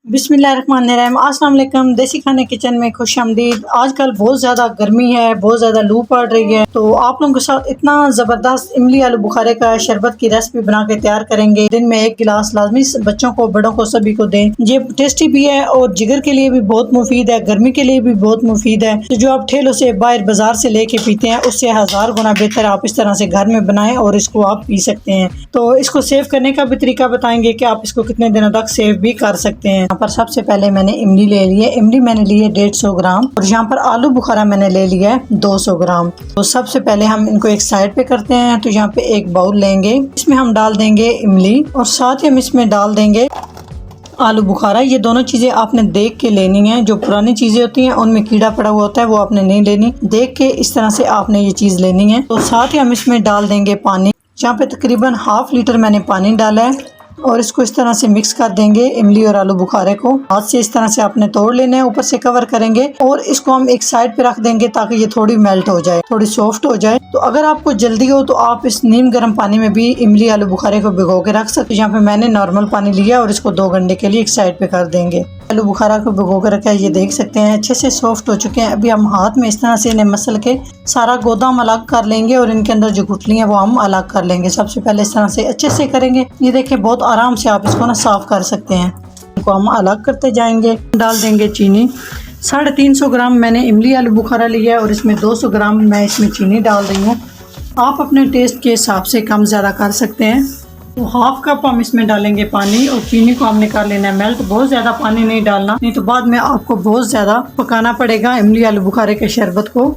बिस्मिल्लाहिर्रहमानिर्रहीम। अस्सलाम वालेकुम। देसी खाने किचन में खुशामदीद। आजकल बहुत ज़्यादा गर्मी है, बहुत ज़्यादा लू पड़ रही है, तो आप लोगों के साथ इतना ज़बरदस्त इमली आलू बुखारे का शरबत की रेसिपी बना के तैयार करेंगे। दिन में 1 गिलास लाजमी बच्चों को, बड़ों को, सभी को दें। ये टेस्टी भी है और जिगर के लिए भी बहुत मुफीद है, गर्मी के लिए भी बहुत मुफीद है। तो जो आप ठेलों से बाहर बाजार से लेके पीते हैं उससे 1000 गुना बेहतर आप इस तरह से घर में बनाएं और इसको आप पी सकते हैं। तो इसको सेव करने का भी तरीका बताएंगे कि आप इसको कितने दिनों तक सेव भी कर सकते हैं। पर सबसे पहले मैंने इमली ले ली है। इमली मैंने ली है 150 ग्राम और यहाँ पर आलू बुखारा मैंने ले लिया है 200 ग्राम। तो सबसे पहले हम इनको एक साइड पे करते हैं। तो यहाँ पे एक बाउल लेंगे, इसमें हम डाल देंगे इमली और साथ ही हम इसमें डाल देंगे आलू बुखारा। ये दोनों चीज़ें आपने देख के लेनी है। जो पुरानी चीज़ें होती हैं उनमें कीड़ा पड़ा हुआ होता है, वो आपने नहीं लेनी। देख के इस तरह से आपने ये चीज़ लेनी है। तो साथ ही हम इसमें डाल देंगे पानी। यहाँ पे तकरीबन ½ लीटर मैंने पानी डाला है और इसको इस तरह से मिक्स कर देंगे। इमली और आलू बुखारे को हाथ से इस तरह से आपने तोड़ लेना है, ऊपर से कवर करेंगे और इसको हम एक साइड पे रख देंगे ताकि ये थोड़ी मेल्ट हो जाए, थोड़ी सॉफ्ट हो जाए। तो अगर आपको जल्दी हो तो आप इस नीम गर्म पानी में भी इमली आलू बुखारे को भिगो के रख सकते हैं। यहाँ पे मैंने नॉर्मल पानी लिया और इसको 2 घंटे के लिए एक साइड पे कर देंगे। आलू बुखारा को भिगो कर रखा है, ये देख सकते हैं अच्छे से सॉफ्ट हो चुके हैं। अभी हम हाथ में इस तरह से इन्हें मसल के सारा गोदाम अलग कर लेंगे और इनके अंदर जो गुठली है वो हम अलग कर लेंगे। सबसे पहले इस तरह से अच्छे से करेंगे। ये देखिए बहुत आराम से आप इसको साफ कर सकते हैं। इनको हम अलग करते जाएंगे। डाल देंगे चीनी। 350 ग्राम मैंने इमली आलू बुखारा लिया है और इसमें 200 ग्राम मैं इसमें चीनी डाल रही हूँ। आप अपने टेस्ट के हिसाब से कम ज़्यादा कर सकते हैं। तो ½ कप हम इसमें डालेंगे पानी और चीनी को हमने कर लेना है मेल्ट। बहुत ज़्यादा पानी नहीं डालना, नहीं तो बाद में आपको बहुत ज़्यादा पकाना पड़ेगा इमली आलू बुखारे के शरबत को।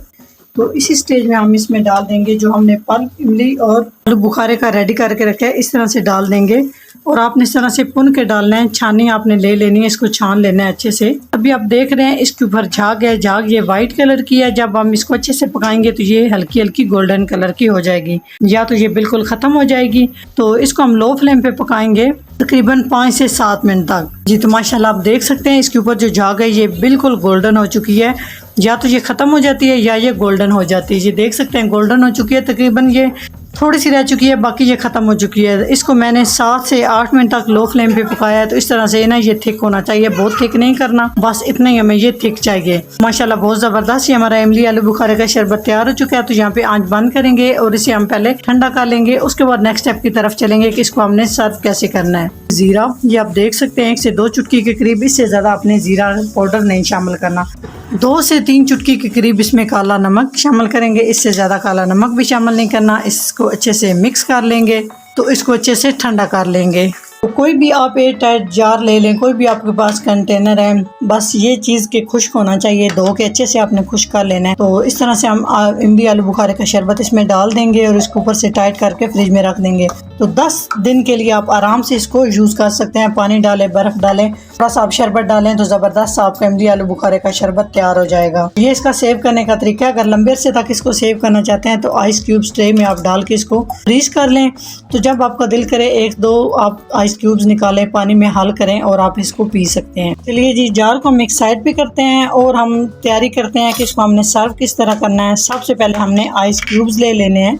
तो इसी स्टेज में हम इसमें डाल देंगे जो हमने पल्प इमली और आलू बुखारे का रेडी करके रखा है। इस तरह से डाल देंगे और आपने इस तरह से पुन के डालना है। छानी आपने ले लेनी है, इसको छान लेना है अच्छे से। अभी आप देख रहे हैं इसके ऊपर झाग है। झाग ये वाइट कलर की है। जब हम इसको अच्छे से पकाएंगे तो ये हल्की हल्की गोल्डन कलर की हो जाएगी, या तो ये बिल्कुल ख़त्म हो जाएगी। तो इसको हम लो फ्लेम पे पकाएंगे तकरीबन 5 से 7 मिनट तक। जी तो माशाल्लाह आप देख सकते हैं इसके ऊपर जो झाग है ये बिल्कुल गोल्डन हो चुकी है। या तो ये ख़त्म हो जाती है या ये गोल्डन हो जाती है। ये देख सकते हैं गोल्डन हो चुकी है, तकरीबन ये थोड़ी सी रह चुकी है, बाकी ये ख़त्म हो चुकी है। इसको मैंने 7 से 8 मिनट तक लो फ्लेम पे पकाया है। तो इस तरह से ना ये थिक होना चाहिए, बहुत थिक नहीं करना, बस इतना ही हमें ये थिक चाहिए। माशाल्लाह बहुत ज़बरदस्त ये हमारा इमली आलू बुखारे का शरबत तैयार हो चुका है। तो यहाँ पे आंच बंद करेंगे और इसे हम पहले ठंडा कर लेंगे। उसके बाद नेक्स्ट स्टेप की तरफ चलेंगे कि इसको हमने सर्व कैसे करना है। ज़ीरा ये आप देख सकते हैं 1 से 2 चुटकी के करीब, इससे ज़्यादा आपने ज़ीरा पाउडर नहीं शामिल करना। 2 से 3 चुटकी के करीब इसमें काला नमक शामिल करेंगे, इससे ज़्यादा काला नमक भी शामिल नहीं करना। इसको अच्छे से मिक्स कर लेंगे। तो इसको अच्छे से ठंडा कर लेंगे। तो कोई भी आप एयर टाइट जार ले लें, कोई भी आपके पास कंटेनर है, बस ये चीज़ के खुश्क होना चाहिए। धो के अच्छे से आपने खुश्क कर लेना है। तो इस तरह से हम इमली आलू बुखारे का शरबत इसमें डाल देंगे और इसको ऊपर से टाइट करके फ्रिज में रख देंगे। तो 10 दिन के लिए आप आराम से इसको यूज़ कर सकते हैं। पानी डालें, बर्फ़ डालें, थोड़ा सा आप शरबत डालें तो ज़बरदस्त आपका इमली आलू बुखारे का शरबत तैयार हो जाएगा। ये इसका सेव करने का तरीका है। अगर लंबे अरसे तक इसको सेव करना चाहते हैं तो आइस क्यूब्स ट्रे में आप डाल के इसको फ्रीज कर लें। तो जब आपका दिल करे 1-2 आप आइस क्यूब्स निकालें, पानी में हल करें और आप इसको पी सकते हैं। चलिए जी, जार को हम एक साइड पे करते हैं और हम तैयारी करते हैं कि इसको हमने सर्व किस तरह करना है। सबसे पहले हमने आइस क्यूब्स ले लेने हैं,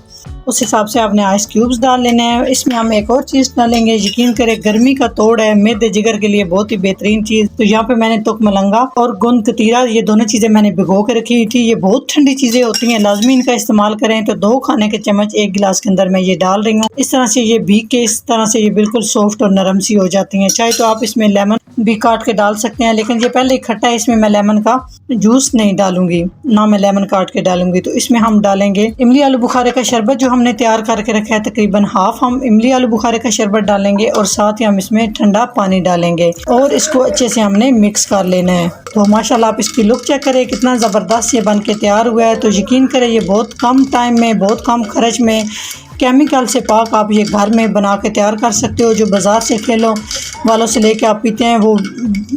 उस हिसाब से आपने आइस क्यूब्स डाल लेने हैं। इसमें हम एक और चीज़ डालेंगे, यकीन करें गर्मी का तोड़ है, मैदे जिगर के लिए बहुत ही बेहतरीन चीज़। तो यहाँ पे मैंने तुक मलंगा और गुंद कतीरा, ये दोनों चीज़ें मैंने भिगो के रखी हुई थी। ये बहुत ठंडी चीज़ें होती हैं, लाजमी इनका इस्तेमाल करें। तो 2 खाने के चम्मच 1 गिलास के अंदर मैं ये डाल रही हूँ। इस तरह से ये भीग के इस तरह से ये बिल्कुल सॉफ्ट और नरम सी हो जाती हैं। चाहे तो आप इसमें लेमन भी काट के डाल सकते हैं, लेकिन ये पहले इकट्ठा है, इसमें मैं लेमन का जूस नहीं डालूंगी, ना मैं लेमन काट के डालूंगी। तो इसमें हम डालेंगे इमली आलू बुखारे का शरबत जो हमने तैयार करके रखा है। तकरीबन ½ हम इमली आलू बुखारे का शरबत डालेंगे और साथ ही हम इसमें ठंडा पानी डालेंगे और इसको अच्छे से हमने मिक्स कर लेना है। तो माशाल्लाह आप इसकी लुक चेक करें कितना ज़बरदस्त ये बन के तैयार हुआ है। तो यकीन करें ये बहुत कम टाइम में, बहुत कम खर्च में, केमिकल से पाक आप ये घर में बना के तैयार कर सकते हो। जो बाज़ार से ठेलों वालों से लेके आप पीते हैं वो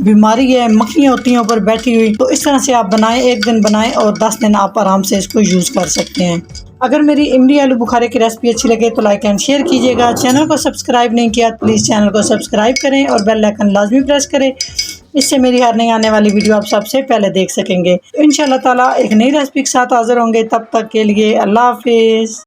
बीमारी है, मक्खियाँ होती हैं ऊपर बैठी हुई। तो इस तरह से आप बनाएं, 1 दिन बनाएं और 10 दिन आप आराम से इसको यूज़ कर सकते हैं। अगर मेरी इमली आलू बुखारे की रेसिपी अच्छी लगे तो लाइक एंड शेयर कीजिएगा। चैनल को सब्सक्राइब नहीं किया तो प्लीज़ चैनल को सब्सक्राइब करें और बेल आइकन लाजमी प्रेस करें। इससे मेरी हर नई आने वाली वीडियो आप सबसे पहले देख सकेंगे। इंशाल्लाह ताला एक नई रेसिपी के साथ हाजिर होंगे। तब तक के लिए अल्लाह हाफिज़।